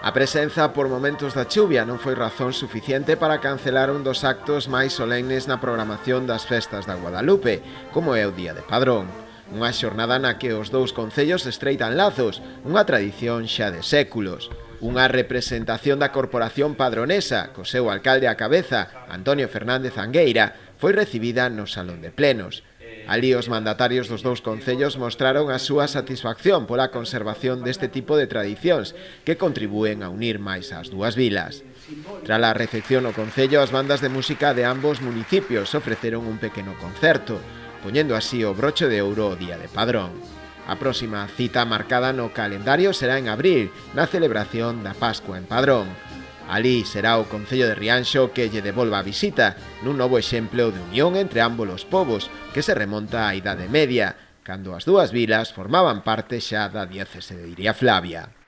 A presenza por momentos da chuvia non foi razón suficiente para cancelar un dos actos máis solemnes na programación das festas da Guadalupe, como é o Día de Padrón. Unha xornada na que os dous concellos estreitan lazos, unha tradición xa de séculos. Unha representación da Corporación Padronesa, co seu alcalde á cabeza, Antonio Fernández Angueira, foi recibida no Salón de Plenos. Alí os mandatarios dos dous concellos mostraron a súa satisfacción pola conservación deste tipo de tradicións que contribúen a unir máis as dúas vilas. Tras a recepción no concello, as bandas de música de ambos municipios ofreceron un pequeno concerto, poñendo así o broche de ouro o Día de Padrón. A próxima cita marcada no calendario será en abril, na celebración da Pascua en Padrón. Alí será o Concello de Rianxo que lle devolva a visita, nun novo exemplo de unión entre ambos os povos, que se remonta á Idade Media, cando as dúas vilas formaban parte xa da diocese de Iria Flavia.